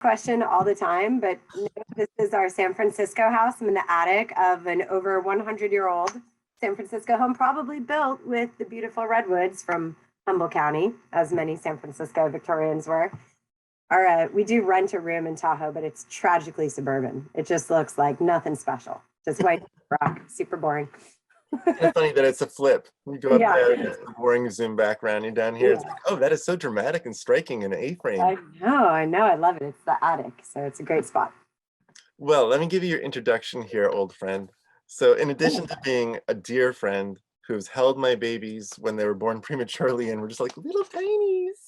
question all the time, but no, this is our San Francisco house. I'm in the attic of an over 100-year-old San Francisco home, probably built with the beautiful redwoods from Humboldt County, as many San Francisco Victorians were. We do rent a room in Tahoe, but it's tragically suburban. It just looks like nothing special. Just white rock, super boring. It's funny that it's a flip. You go up there, it's the boring zoom background. You're down here, it's like, oh, that is so dramatic and striking in an A-frame. I know, I love it. It's the attic, so it's a great spot. Well, let me give you your introduction here, old friend. So in addition to being a dear friend who's held my babies when they were born prematurely and were just like little tinies,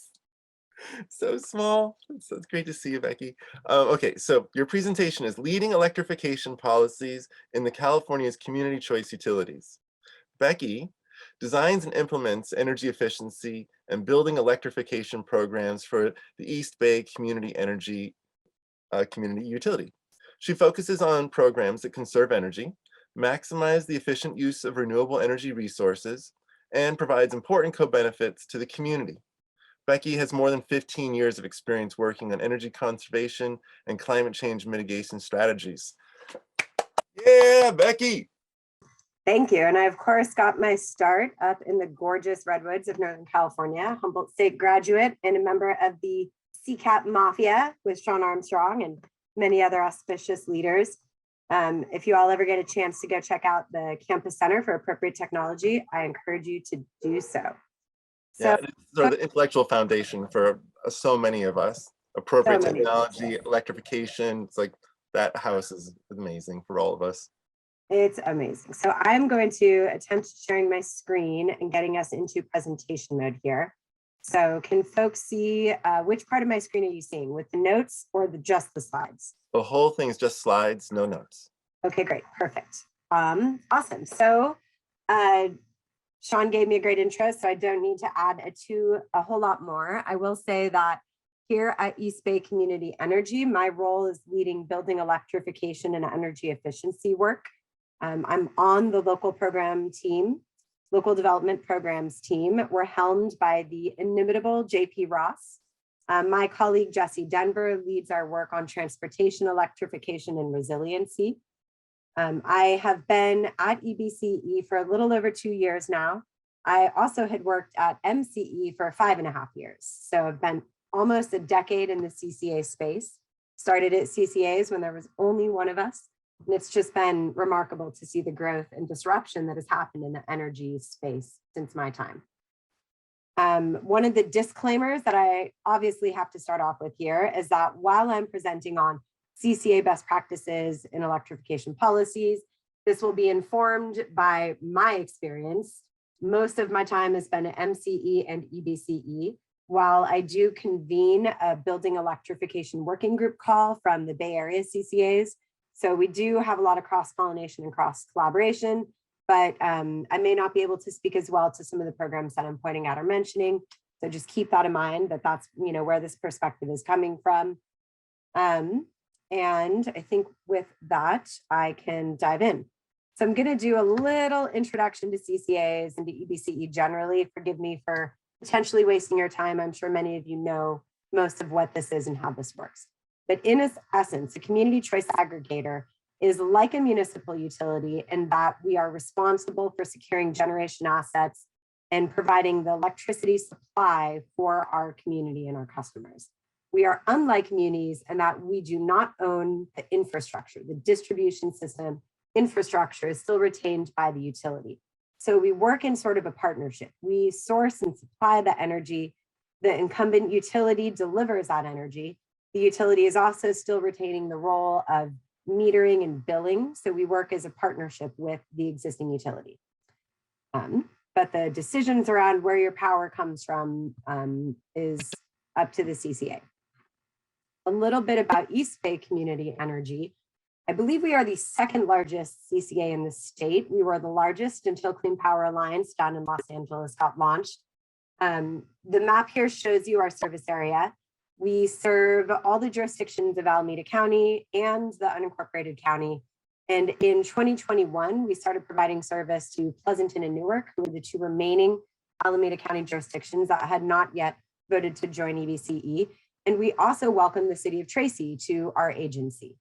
so small. So it's great to see you, Beckie. Okay, so your presentation is Leading Electrification Policies in the California's Community Choice Utilities. Beckie designs and implements energy efficiency and building electrification programs for the East Bay Community Energy Community Utility. She focuses on programs that conserve energy, maximize the efficient use of renewable energy resources, and provides important co-benefits to the community. Beckie has more than 15 years of experience working on energy conservation and climate change mitigation strategies. Yeah, Beckie! Thank you. And I, of course, got my start up in the gorgeous redwoods of Northern California, Humboldt State graduate and a member of the CCAP Mafia with Sean Armstrong and many other auspicious leaders. If you all ever get a chance to go check out the Campus Center for Appropriate Technology, I encourage you to do so. Yeah, it's sort of the intellectual foundation for so many of us. Appropriate technology, electrification, it's like that house is amazing for all of us. It's amazing. So I'm going to attempt sharing my screen and getting us into presentation mode here. So can folks see which part of my screen are you seeing, with the notes or just the slides? The whole thing is just slides, no notes. Okay, great, perfect. Awesome. So Sean gave me a great intro, so I don't need to add a whole lot more. I will say that here at East Bay Community Energy, my role is leading building electrification and energy efficiency work. I'm on the local program team, local development programs team. We're helmed by the inimitable JP Ross. My colleague Jesse Denver leads our work on transportation, electrification, and resiliency. I have been at EBCE for a little over 2 years now. I also had worked at MCE for 5.5 years. So I've been almost a decade in the CCA space. Started at CCAs when there was only one of us. And it's just been remarkable to see the growth and disruption that has happened in the energy space since my time. One of the disclaimers that I obviously have to start off with here is that while I'm presenting on CCA best practices in electrification policies, this will be informed by my experience. Most of my time has been at MCE and EBCE, while I do convene a building electrification working group call from the Bay Area CCAs. So we do have a lot of cross-pollination and cross-collaboration, but I may not be able to speak as well to some of the programs that I'm pointing out or mentioning. So just keep that in mind, that that's where this perspective is coming from. And I think with that, I can dive in. So I'm going to do a little introduction to CCAs and to EBCE generally. Forgive me for potentially wasting your time. I'm sure many of you know most of what this is and how this works. But in its essence, a community choice aggregator is like a municipal utility in that we are responsible for securing generation assets and providing the electricity supply for our community and our customers. We are unlike munis in that we do not own the infrastructure. The distribution system infrastructure is still retained by the utility. So we work in sort of a partnership. We source and supply the energy. The incumbent utility delivers that energy. The utility is also still retaining the role of metering and billing. So we work as a partnership with the existing utility. But the decisions around where your power comes from is up to the CCA. A little bit about East Bay Community Energy. I believe we are the second largest CCA in the state. We were the largest until Clean Power Alliance down in Los Angeles got launched. The map here shows you our service area. We serve all the jurisdictions of Alameda County and the unincorporated county. And in 2021, we started providing service to Pleasanton and Newark, who were the two remaining Alameda County jurisdictions that had not yet voted to join EBCE. And we also welcome the city of Tracy to our agency.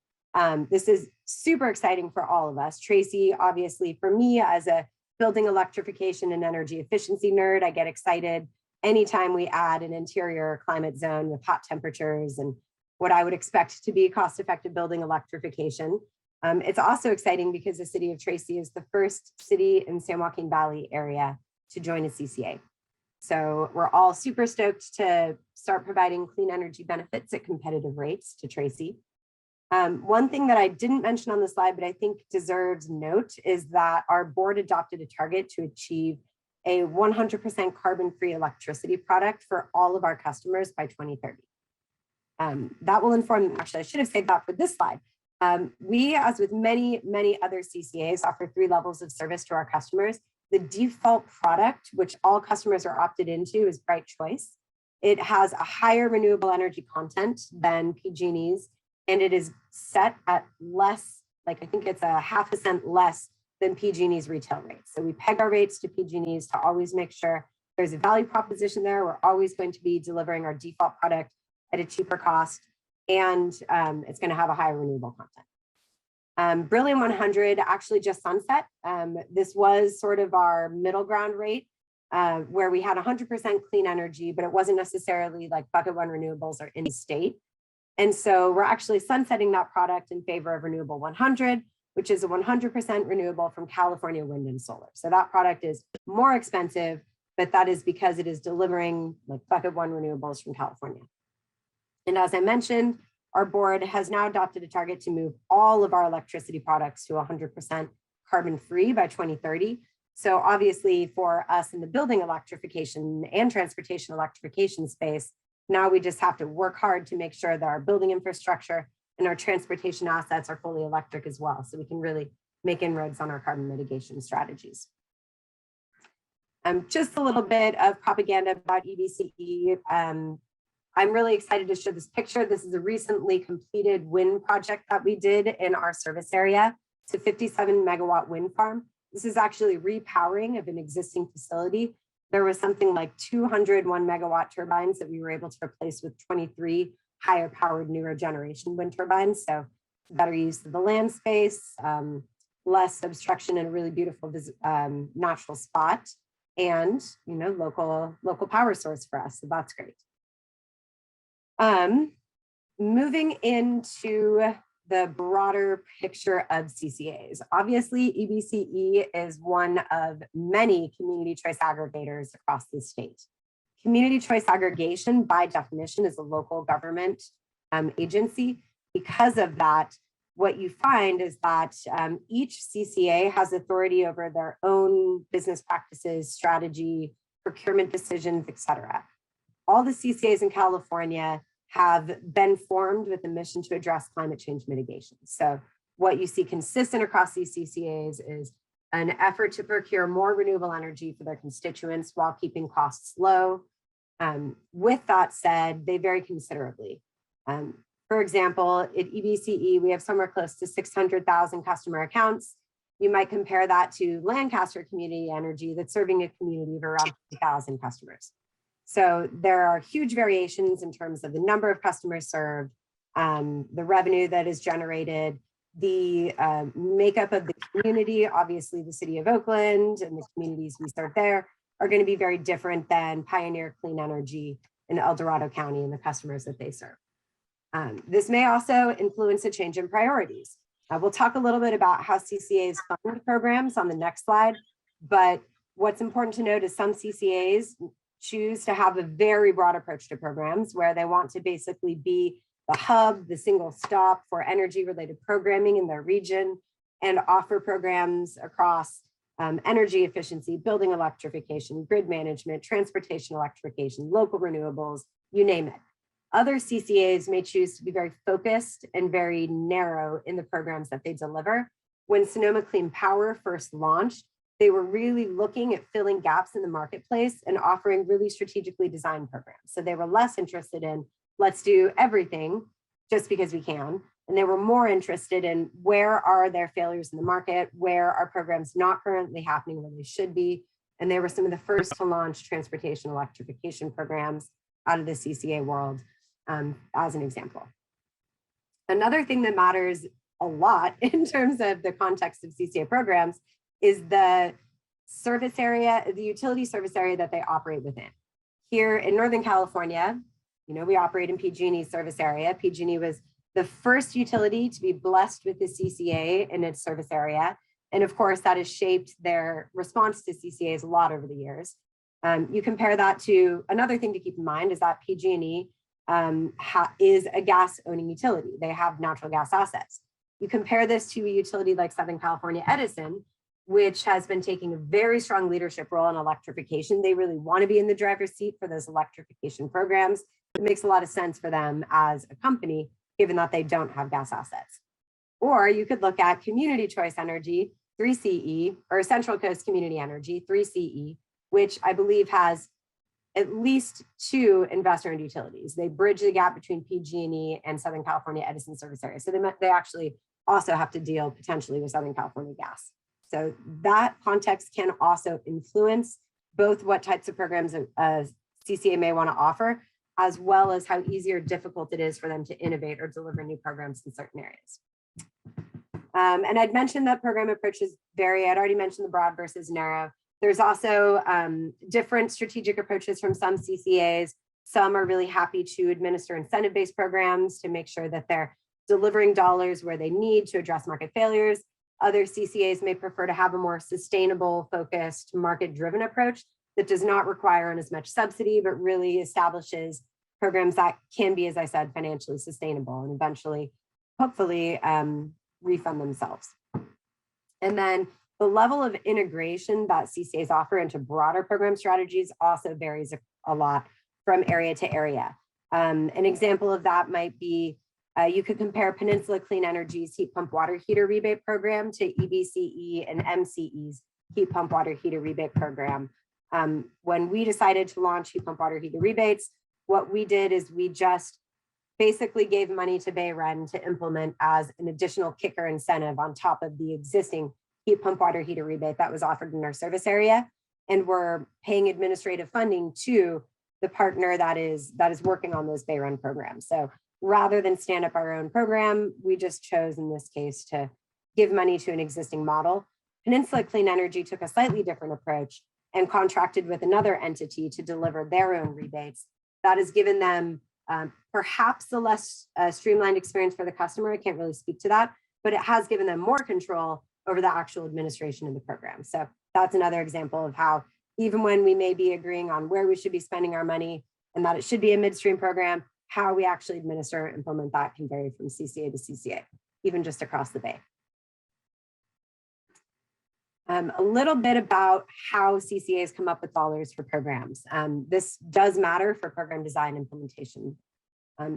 This is super exciting for all of us. Tracy, obviously for me as a building electrification and energy efficiency nerd, I get excited anytime we add an interior climate zone with hot temperatures and what I would expect to be cost-effective building electrification. It's also exciting because the city of Tracy is the first city in San Joaquin Valley area to join a CCA. So we're all super stoked to start providing clean energy benefits at competitive rates to Tracy. One thing that I didn't mention on the slide, but I think deserves note, is that our board adopted a target to achieve a 100% carbon-free electricity product for all of our customers by 2030. That will inform, actually, I should have saved that for this slide. We, as with many other CCAs, offer 3 levels of service to our customers. The default product, which all customers are opted into, is Bright Choice. It has a higher renewable energy content than PG&E's, and it is set at less, like I think it's a 0.5 cent less than PG&E's retail rates. So we peg our rates to PG&E's to always make sure there's a value proposition there. We're always going to be delivering our default product at a cheaper cost, and it's going to have a higher renewable content. Brilliant 100 actually just sunset. This was sort of our middle ground rate where we had 100% clean energy, but it wasn't necessarily like bucket 1 renewables or in state. And so we're actually sunsetting that product in favor of Renewable 100, which is a 100% renewable from California wind and solar. So that product is more expensive, but that is because it is delivering like bucket 1 renewables from California. And as I mentioned, our board has now adopted a target to move all of our electricity products to 100% carbon-free by 2030. So obviously for us in the building electrification and transportation electrification space, now we just have to work hard to make sure that our building infrastructure and our transportation assets are fully electric as well, so we can really make inroads on our carbon mitigation strategies. Just a little bit of propaganda about EBCE. I'm really excited to show this picture. This is a recently completed wind project that we did in our service area. It's a 57 megawatt wind farm. This is actually repowering of an existing facility. There was something like 201 megawatt turbines that we were able to replace with 23 higher powered newer generation wind turbines. So better use of the land space, less obstruction in a really beautiful natural spot, and local power source for us. So that's great. Moving into the broader picture of CCAs. Obviously, EBCE is one of many community choice aggregators across the state. Community choice aggregation, by definition, is a local government agency. Because of that, what you find is that each CCA has authority over their own business practices, strategy, procurement decisions, et cetera. All the CCAs in California have been formed with a mission to address climate change mitigation. So what you see consistent across these CCAs is an effort to procure more renewable energy for their constituents while keeping costs low. With that said, they vary considerably. For example, at EBCE, we have somewhere close to 600,000 customer accounts. You might compare that to Lancaster Community Energy that's serving a community of around 2,000 customers. So there are huge variations in terms of the number of customers served, the revenue that is generated, the makeup of the community. Obviously, the city of Oakland and the communities we serve there are going to be very different than Pioneer Clean Energy in El Dorado County and the customers that they serve. This may also influence a change in priorities. We'll talk a little bit about how CCAs fund programs on the next slide, but what's important to note is some CCAs choose to have a very broad approach to programs where they want to basically be the hub, the single stop for energy related programming in their region, and offer programs across energy efficiency, building electrification, grid management, transportation electrification, local renewables, you name it. Other CCAs may choose to be very focused and very narrow in the programs that they deliver. When Sonoma Clean Power first launched, they were really looking at filling gaps in the marketplace and offering really strategically designed programs. So they were less interested in, let's do everything just because we can. And they were more interested in where are there failures in the market, where are programs not currently happening where they should be. And they were some of the first to launch transportation electrification programs out of the CCA world. as an example. Another thing that matters a lot in terms of the context of CCA programs is the service area, the utility service area that they operate within. Here in Northern California, we operate in PG&E service area. PG&E was the first utility to be blessed with the CCA in its service area. And of course, that has shaped their response to CCAs a lot over the years. You compare that to another thing to keep in mind is that PG&E is a gas owning utility. They have natural gas assets. You compare this to a utility like Southern California Edison, which has been taking a very strong leadership role in electrification. They really want to be in the driver's seat for those electrification programs. It makes a lot of sense for them as a company, given that they don't have gas assets. Or you could look at Community Choice Energy, 3CE, or Central Coast Community Energy, 3CE, which I believe has at least 2 investor-owned utilities. They bridge the gap between PG&E and Southern California Edison service area. So they actually also have to deal potentially with Southern California gas. So that context can also influence both what types of programs a CCA may want to offer, as well as how easy or difficult it is for them to innovate or deliver new programs in certain areas. And I'd mentioned that program approaches vary. I'd already mentioned the broad versus narrow. There's also different strategic approaches from some CCAs. Some are really happy to administer incentive-based programs to make sure that they're delivering dollars where they need to address market failures. Other CCAs may prefer to have a more sustainable, focused, market-driven approach that does not require as much subsidy, but really establishes programs that can be, as I said, financially sustainable and eventually, hopefully, refund themselves. And then the level of integration that CCAs offer into broader program strategies also varies a lot from area to area. An example of that might be you could compare Peninsula Clean Energy's heat pump water heater rebate program to EBCE and MCE's heat pump water heater rebate program. When we decided to launch heat pump water heater rebates, what we did is we just basically gave money to BayREN to implement as an additional kicker incentive on top of the existing heat pump water heater rebate that was offered in our service area. And we're paying administrative funding to the partner that is working on those BayREN programs. So rather than stand up our own program, we just chose in this case to give money to an existing model. Peninsula Clean Energy took a slightly different approach and contracted with another entity to deliver their own rebates. That has given them perhaps a less streamlined experience for the customer. I can't really speak to that, but it has given them more control over the actual administration of the program. So that's another example of how even when we may be agreeing on where we should be spending our money and that it should be a midstream program, how we actually administer and implement that can vary from CCA to CCA, even just across the bay. A little bit about how CCAs come up with dollars for programs. This does matter for program design implementation.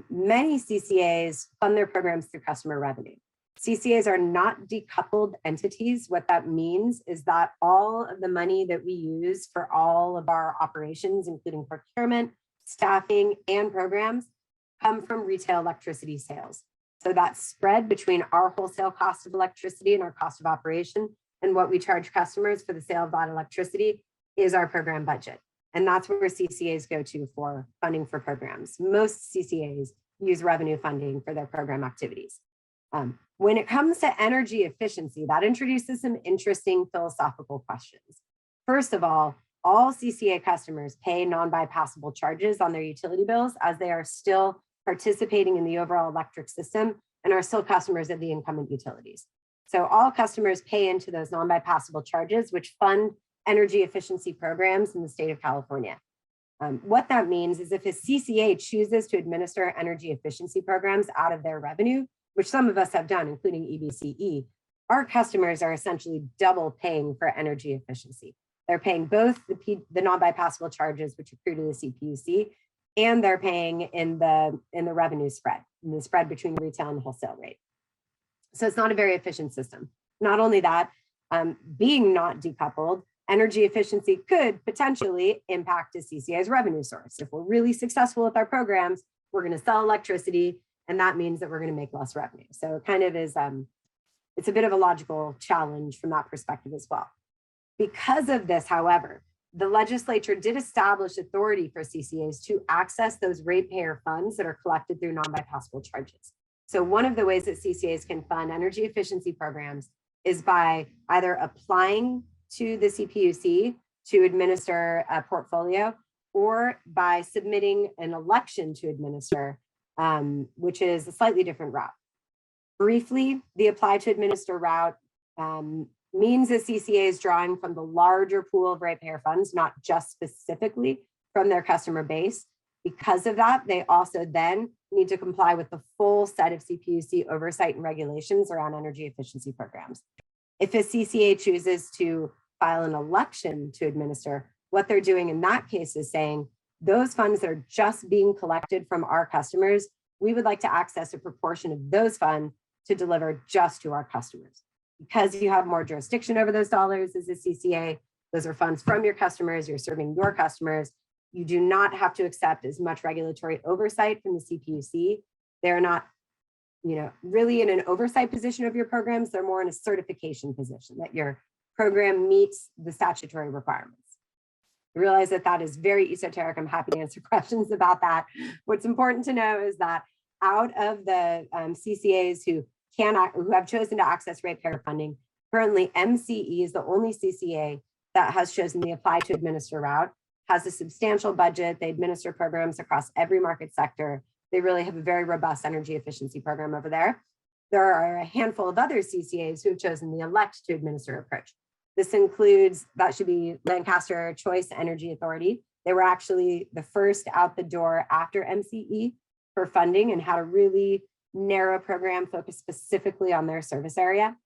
Many CCAs fund their programs through customer revenue. CCAs are not decoupled entities. What that means is that all of the money that we use for all of our operations, including procurement, staffing, and programs, come from retail electricity sales. So that spread between our wholesale cost of electricity and our cost of operation and what we charge customers for the sale of that electricity is our program budget. And that's where CCAs go to for funding for programs. Most CCAs use revenue funding for their program activities. When it comes to energy efficiency, that introduces some interesting philosophical questions. First of all CCA customers pay non-bypassable charges on their utility bills as they are still participating in the overall electric system and are still customers of the incumbent utilities. So all customers pay into those non-bypassable charges, which fund energy efficiency programs in the state of California. What that means is if a CCA chooses to administer energy efficiency programs out of their revenue, which some of us have done, including EBCE, our customers are essentially double paying for energy efficiency. They're paying both the non-bypassable charges, which accrue to the CPUC, and they're paying in the revenue spread, in the spread between retail and wholesale rate. So it's not a very efficient system. Not only that, being not decoupled, energy efficiency could potentially impact a CCA's revenue source. If we're really successful with our programs, we're going to sell electricity, and that means that we're going to make less revenue. So it kind of is, it's a bit of a logical challenge from that perspective as well. Because of this, however, the legislature did establish authority for CCAs to access those ratepayer funds that are collected through non-bypassable charges. So one of the ways that CCAs can fund energy efficiency programs is by either applying to the CPUC to administer a portfolio, or by submitting an election to administer, which is a slightly different route. Briefly, the apply to administer route means the CCA is drawing from the larger pool of ratepayer funds, not just specifically from their customer base. Because of that, they also then need to comply with the full set of CPUC oversight and regulations around energy efficiency programs. If a CCA chooses to file an election to administer, what they're doing in that case is saying, those funds that are just being collected from our customers, we would like to access a proportion of those funds to deliver just to our customers. Because you have more jurisdiction over those dollars as a CCA, those are funds from your customers, you're serving your customers. You do not have to accept as much regulatory oversight from the CPUC. They're not, really in an oversight position of your programs. They're more in a certification position that your program meets the statutory requirements. I realize that that is very esoteric. I'm happy to answer questions about that. What's important to know is that out of the CCAs who have chosen to access ratepayer funding, currently MCE is the only CCA that has chosen the apply to administer route, has a substantial budget. They administer programs across every market sector. They really have a very robust energy efficiency program over there. There are a handful of other CCAs who have chosen the elect to administer approach. This includes, that should be Lancaster Choice Energy Authority. They were actually the first out the door after MCE for funding and had a really narrow program focused specifically on their service area.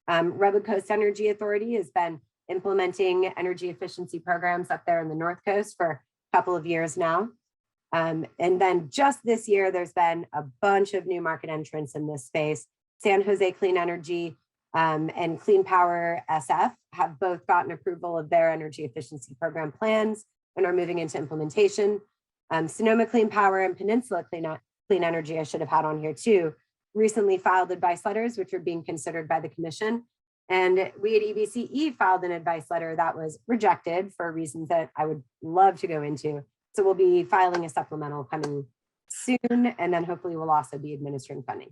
Redwood Coast Energy Authority has been implementing energy efficiency programs up there in the North Coast for a couple of years now. And then just this year, there's been a bunch of new market entrants in this space. San Jose Clean Energy and Clean Power SF have both gotten approval of their energy efficiency program plans and are moving into implementation. Sonoma Clean Power and Peninsula Clean Energy, I should have had on here too, recently filed advice letters, which are being considered by the commission. And we at EBCE filed an advice letter that was rejected for reasons that I would love to go into. So we'll be filing a supplemental coming soon, and then hopefully we'll also be administering funding.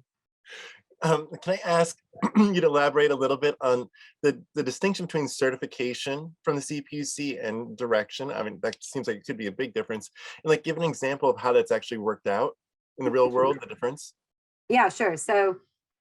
Can I ask you to elaborate a little bit on the distinction between certification from the CPUC and direction? I mean, that seems like it could be a big difference. And like, give an example of how that's actually worked out in the real world, the difference. Yeah, sure. So,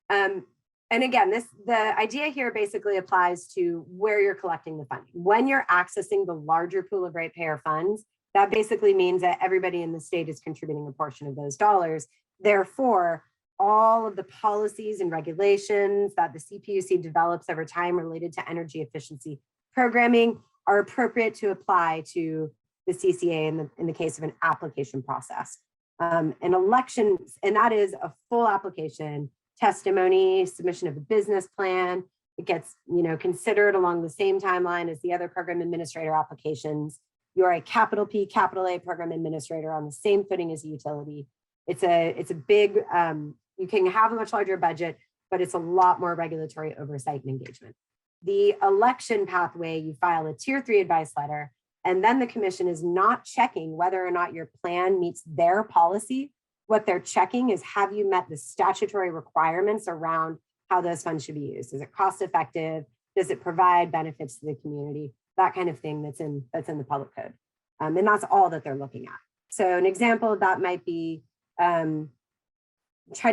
and again, the idea here basically applies to where you're collecting the funding. When you're accessing the larger pool of ratepayer funds, that basically means that everybody in the state is contributing a portion of those dollars. Therefore, all of the policies and regulations that the CPUC develops over time related to energy efficiency programming are appropriate to apply to the CCA in the case of an application process. An election, and that is a full application, testimony, submission of a business plan. It gets considered along the same timeline as the other program administrator applications. You're a capital P, capital A program administrator on the same footing as a utility. It's a big, you can have a much larger budget, but it's a lot more regulatory oversight and engagement. The election pathway, you file a tier 3 advice letter, and then the commission is not checking whether or not your plan meets their policy. What they're checking is, have you met the statutory requirements around how those funds should be used? Is it cost effective? Does it provide benefits to the community? That kind of thing that's in the public code. And that's all that they're looking at. So an example of that might be trying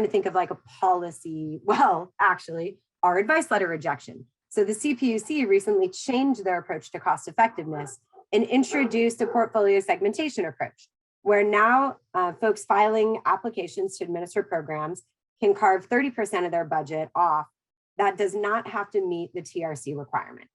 to think of like a policy, well, actually, our advice letter rejection. So the CPUC recently changed their approach to cost effectiveness and introduced a portfolio segmentation approach, where now folks filing applications to administer programs can carve 30% of their budget off. That does not have to meet the TRC requirement.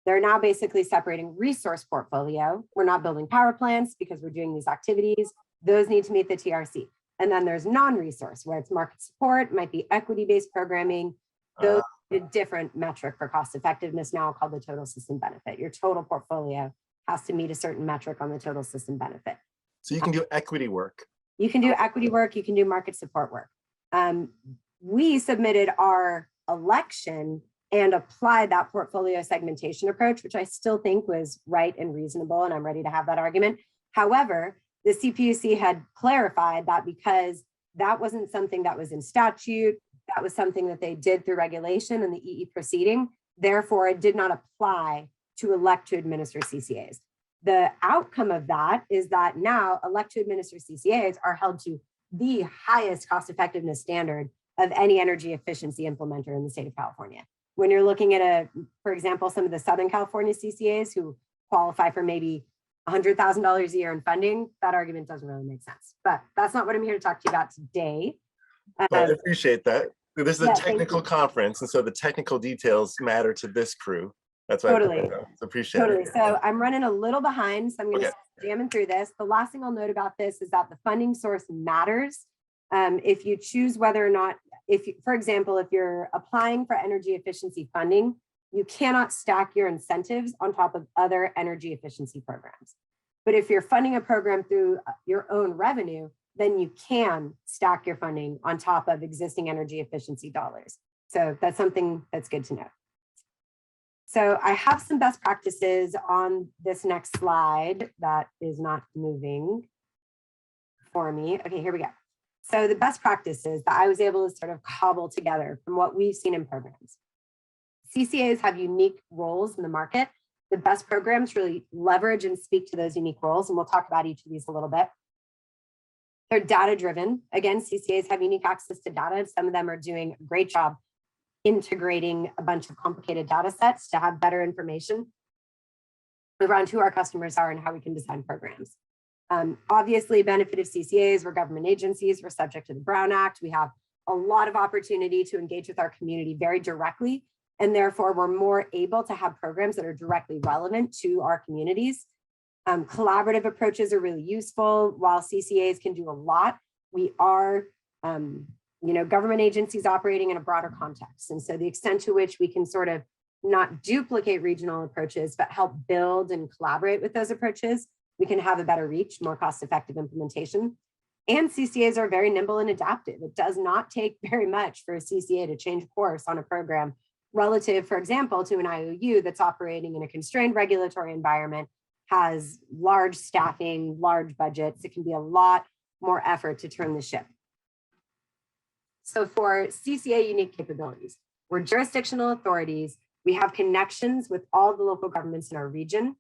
They're now basically separating resource portfolio. We're not building power plants because we're doing these activities. Those need to meet the TRC. And then there's non-resource, where it's market support, might be equity-based programming. Those are a different metric for cost effectiveness now called the total system benefit. Your total portfolio has to meet a certain metric on the total system benefit. So you can do equity work. You can do equity work, you can do market support work. We submitted our election and applied that portfolio segmentation approach, which I still think was right and reasonable, and I'm ready to have that argument. However, the CPUC had clarified that because that wasn't something that was in statute, that was something that they did through regulation in the EE proceeding. Therefore, it did not apply to elect to administer CCAs. The outcome of that is that now elect to administer CCAs are held to the highest cost effectiveness standard of any energy efficiency implementer in the state of California. When you're looking at for example, some of the Southern California CCAs who qualify for maybe $100,000 a year in funding, that argument doesn't really make sense. But that's not what I'm here to talk to you about today. I appreciate that. This is a yeah, technical conference, and so the technical details matter to this crew. That's why totally. I appreciate it. Totally. So I'm running a little behind, so I'm going to jamming through this. The last thing I'll note about this is that the funding source matters. If you choose whether or not, for example, if you're applying for energy efficiency funding, you cannot stack your incentives on top of other energy efficiency programs. But if you're funding a program through your own revenue, then you can stack your funding on top of existing energy efficiency dollars. So that's something that's good to know. So I have some best practices on this next slide that is not moving for me. Okay, here we go. So the best practices that I was able to sort of cobble together from what we've seen in programs. CCAs have unique roles in the market. The best programs really leverage and speak to those unique roles, and we'll talk about each of these a little bit. They're data-driven. Again, CCAs have unique access to data. Some of them are doing a great job integrating a bunch of complicated data sets to have better information around who our customers are and how we can design programs. Obviously, benefit of CCAs, we're government agencies, we're subject to the Brown Act. We have a lot of opportunity to engage with our community very directly, and therefore we're more able to have programs that are directly relevant to our communities. Collaborative approaches are really useful. While CCAs can do a lot, we are government agencies operating in a broader context. And so the extent to which we can sort of not duplicate regional approaches, but help build and collaborate with those approaches, we can have a better reach, more cost-effective implementation. And CCAs are very nimble and adaptive. It does not take very much for a CCA to change course on a program relative, for example, to an IOU that's operating in a constrained regulatory environment, has large staffing, large budgets. It can be a lot more effort to turn the ship. So for CCA unique capabilities, we're jurisdictional authorities. We have connections with all the local governments in our region.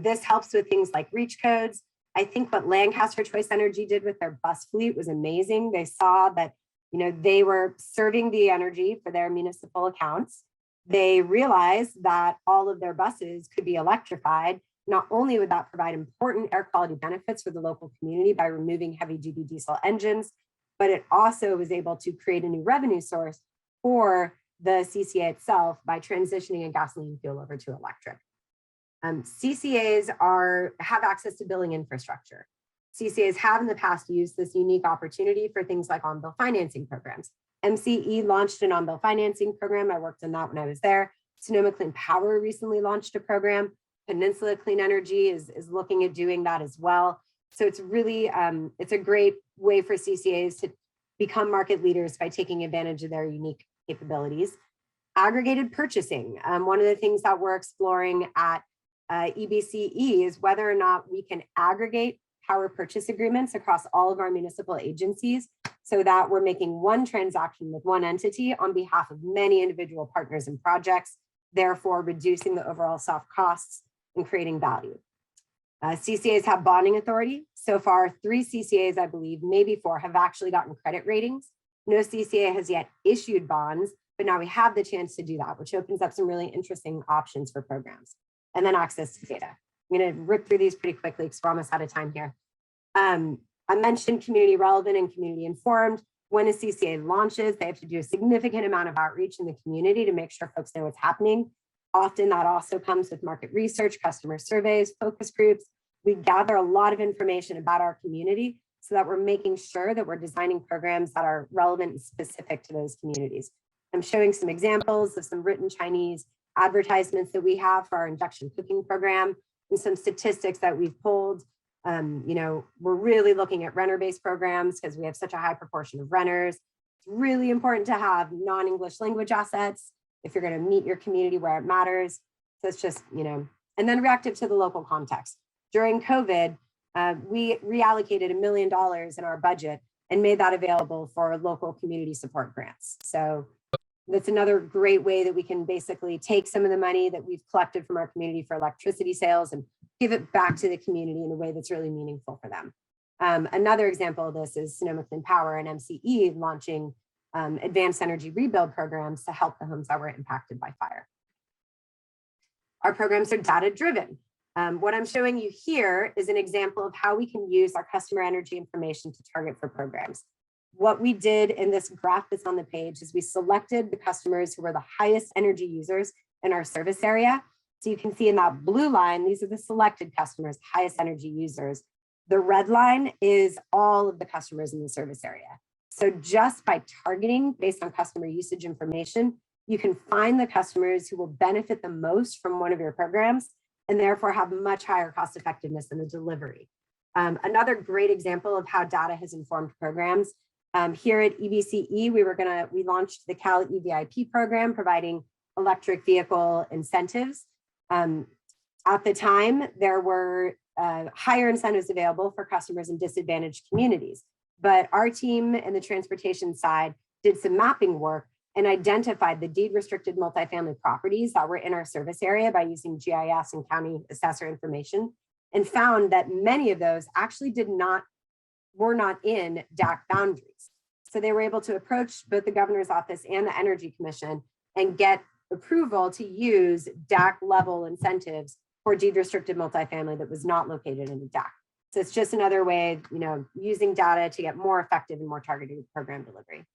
This helps with things like reach codes. I think what Lancaster Choice Energy did with their bus fleet was amazing. They saw that they were serving the energy for their municipal accounts. They realized that all of their buses could be electrified. Not only would that provide important air quality benefits for the local community by removing heavy duty diesel engines, but it also was able to create a new revenue source for the CCA itself by transitioning a gasoline fuel over to electric. CCAs have access to billing infrastructure. CCAs have in the past used this unique opportunity for things like on-bill financing programs. MCE launched an on-bill financing program. I worked on that when I was there. Sonoma Clean Power recently launched a program. Peninsula Clean Energy is looking at doing that as well. So it's really, it's a great way for CCAs to become market leaders by taking advantage of their unique capabilities. Aggregated purchasing. One of the things that we're exploring at EBCE is whether or not we can aggregate power purchase agreements across all of our municipal agencies so that we're making one transaction with one entity on behalf of many individual partners and projects, therefore reducing the overall soft costs and creating value. CCAs have bonding authority. So far, 3 CCAs, I believe, maybe 4, have actually gotten credit ratings. No CCA has yet issued bonds, but now we have the chance to do that, which opens up some really interesting options for programs. And then access to data. I'm going to rip through these pretty quickly because we're almost out of time here. I mentioned community relevant and community informed. When a CCA launches, they have to do a significant amount of outreach in the community to make sure folks know what's happening. Often that also comes with market research, customer surveys, focus groups. We gather a lot of information about our community so that we're making sure that we're designing programs that are relevant and specific to those communities. I'm showing some examples of some written Chinese advertisements that we have for our induction cooking program and some statistics that we've pulled. We're really looking at renter-based programs because we have such a high proportion of renters. It's really important to have non-English language assets. if you're going to meet your community where it matters. So it's just, and then reactive to the local context. During COVID, we reallocated $1 million in our budget and made that available for local community support grants. So that's another great way that we can basically take some of the money that we've collected from our community for electricity sales and give it back to the community in a way that's really meaningful for them. Another example of this is Sonoma Clean Power and MCE launching advanced energy rebuild programs to help the homes that were impacted by fire. Our programs are data-driven. What I'm showing you here is an example of how we can use our customer energy information to target for programs. What we did in this graph that's on the page is we selected the customers who were the highest energy users in our service area. So you can see in that blue line, these are the selected customers, highest energy users. The red line is all of the customers in the service area. So just by targeting based on customer usage information, you can find the customers who will benefit the most from one of your programs and therefore have much higher cost effectiveness in the delivery. Another great example of how data has informed programs. Here at EBCE, we launched the Cal EVIP program, providing electric vehicle incentives. At the time, there were higher incentives available for customers in disadvantaged communities. But our team and the transportation side did some mapping work and identified the deed restricted multifamily properties that were in our service area by using GIS and county assessor information, and found that many of those actually were not in DAC boundaries. So they were able to approach both the governor's office and the Energy Commission and get approval to use DAC level incentives for deed restricted multifamily that was not located in a DAC. So it's just another way, using data to get more effective and more targeted program delivery.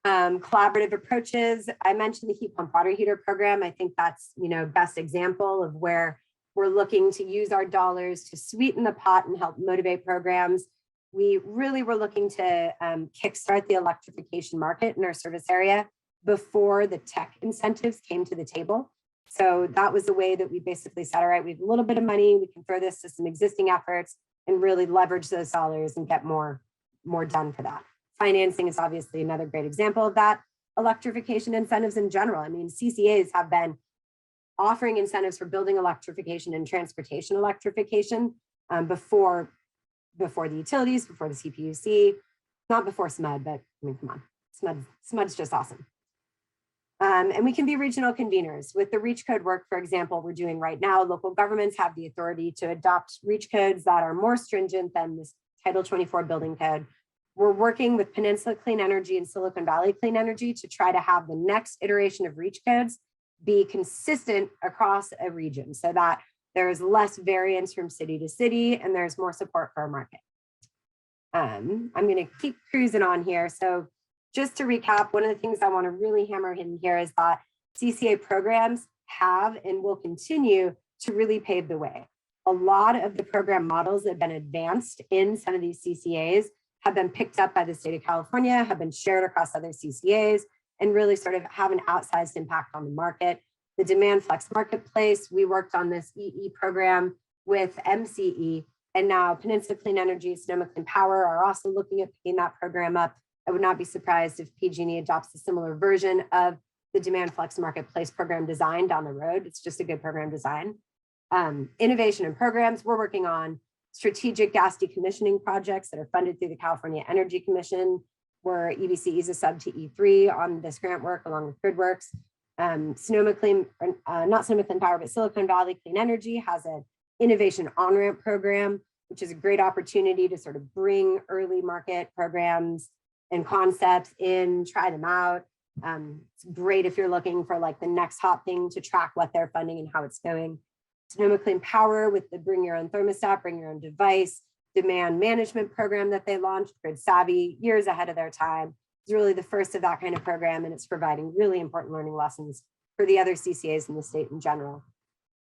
Collaborative approaches. I mentioned the heat pump water heater program. I think that's, best example of where we're looking to use our dollars to sweeten the pot and help motivate programs. We really were looking to kickstart the electrification market in our service area before the tech incentives came to the table. So that was the way that we basically said, all right, we have a little bit of money, we can throw this to some existing efforts and really leverage those dollars and get more done for that. Financing is obviously another great example of that. Electrification incentives in general. I mean, CCAs have been offering incentives for building electrification and transportation electrification before the utilities, before the CPUC, not before SMUD, but I mean, come on, SMUD's just awesome. And we can be regional conveners. With the REACH code work, for example, we're doing right now, local governments have the authority to adopt REACH codes that are more stringent than this Title 24 building code. We're working with Peninsula Clean Energy and Silicon Valley Clean Energy to try to have the next iteration of REACH codes be consistent across a region so that there is less variance from city to city and there's more support for our market. I'm going to keep cruising on here. So just to recap, one of the things I want to really hammer in here is that CCA programs have and will continue to really pave the way. A lot of the program models that have been advanced in some of these CCAs have been picked up by the state of California, have been shared across other CCAs, and really sort of have an outsized impact on the market. The demand flex marketplace, we worked on this EE program with MCE, and now Peninsula Clean Energy, Sonoma Clean Power are also looking at picking that program up. I would not be surprised if PG&E adopts a similar version of the demand flex marketplace program design down the road. It's just a good program design. Innovation and programs, we're working on strategic gas decommissioning projects that are funded through the California Energy Commission, where EBC is a sub to E3 on this grant work along with GridWorks. Sonoma Clean, not Sonoma Clean Power, but Silicon Valley Clean Energy has an innovation on-ramp program, which is a great opportunity to sort of bring early market programs and concepts in, try them out. It's great if you're looking for like the next hot thing to track what they're funding and how it's going. Sonoma Clean Power with the bring your own thermostat, bring your own device, demand management program that they launched, Grid Savvy, years ahead of their time. It's really the first of that kind of program, and it's providing really important learning lessons for the other CCAs in the state in general.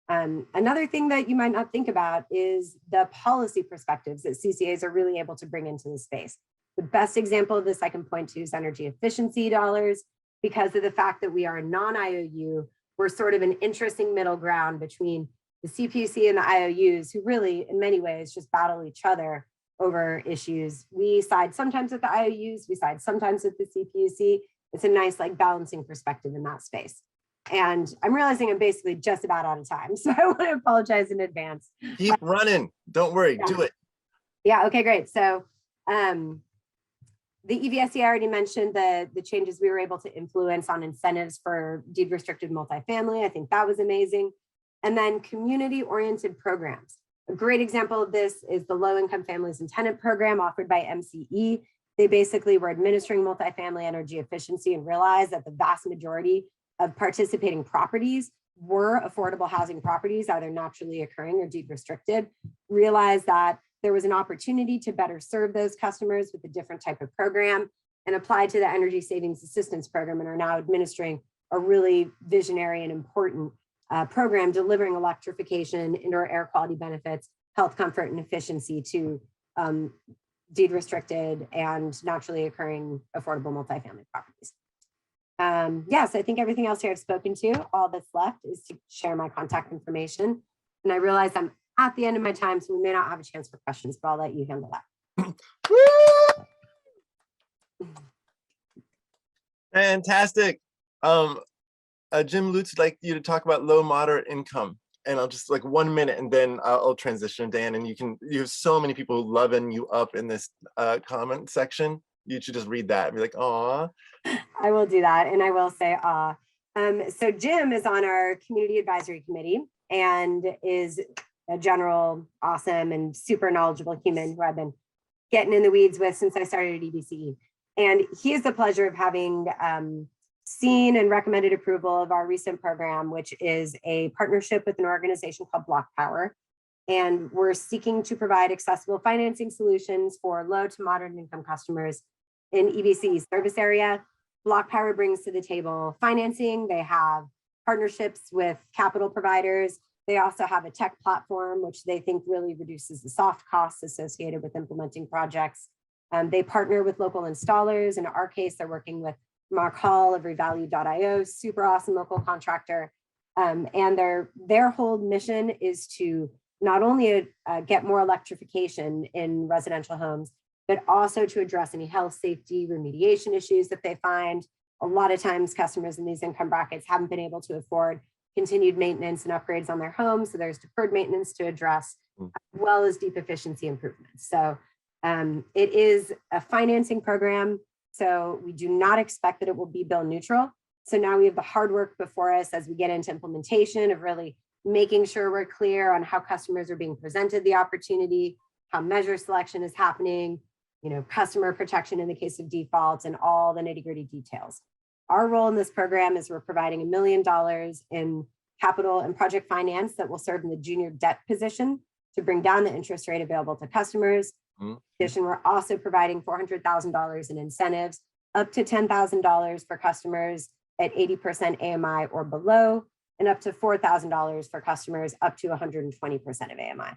Another thing that you might not think about is the policy perspectives that CCAs are really able to bring into the space. The best example of this I can point to is energy efficiency dollars. Because of the fact that we are a non-IOU, we're sort of an interesting middle ground between the CPUC and the IOUs, who really, in many ways, just battle each other over issues. We side sometimes with the IOUs, we side sometimes with the CPUC. it's a nice like balancing perspective in that space. And I'm realizing I'm basically just about out of time. So I want to apologize in advance. Keep running. Don't worry. Yeah. Do it. Yeah. Okay, great. So the EVSE, I already mentioned the changes we were able to influence on incentives for deed restricted multifamily. I think that was amazing. And then community-oriented programs. A great example of this is the Low Income Families and Tenant Program offered by MCE. They basically were administering multifamily energy efficiency and realized that the vast majority of participating properties were affordable housing properties, either naturally occurring or deed restricted. Realized that there was an opportunity to better serve those customers with a different type of program, and applied to the Energy Savings Assistance Program, and are now administering a really visionary and important program delivering electrification, indoor air quality benefits, health, comfort, and efficiency to deed restricted and naturally occurring affordable multifamily properties. Yes, I think everything else here I've spoken to. All that's left is to share my contact information. And I realize I'm at the end of my time, so we may not have a chance for questions, but I'll let you handle that. Fantastic. Jim Lutz would like you to talk about low moderate income, and I'll just like 1 minute, and then I'll transition to Dan. And you have so many people loving you up in this comment section. You should just read that and be like, "Aw." I will do that, and I will say, "Aw." So Jim is on our community advisory committee and is a general, awesome, and super knowledgeable human who I've been getting in the weeds with since I started at EBCE. And he has the pleasure of having seen and recommended approval of our recent program, which is a partnership with an organization called Block Power. And we're seeking to provide accessible financing solutions for low to moderate income customers in EBCE's service area. Block Power brings to the table financing. They have partnerships with capital providers. They also have a tech platform, which they think really reduces the soft costs associated with implementing projects. They partner with local installers. In our case, they're working with Mark Hall of Revalue.io, super awesome local contractor. And their whole mission is to not only get more electrification in residential homes, but also to address any health, safety, remediation issues that they find. A lot of times customers in these income brackets haven't been able to afford continued maintenance and upgrades on their homes. So there's deferred maintenance to address, as well as deep efficiency improvements. So it is a financing program. So we do not expect that it will be bill neutral. So now we have the hard work before us as we get into implementation of really making sure we're clear on how customers are being presented the opportunity, how measure selection is happening, customer protection in the case of defaults, and all the nitty-gritty details. Our role in this program is we're providing $1 million in capital and project finance that will serve in the junior debt position to bring down the interest rate available to customers. In addition, we're also providing $400,000 in incentives, up to $10,000 for customers at 80% AMI or below, and up to $4,000 for customers up to 120% of AMI.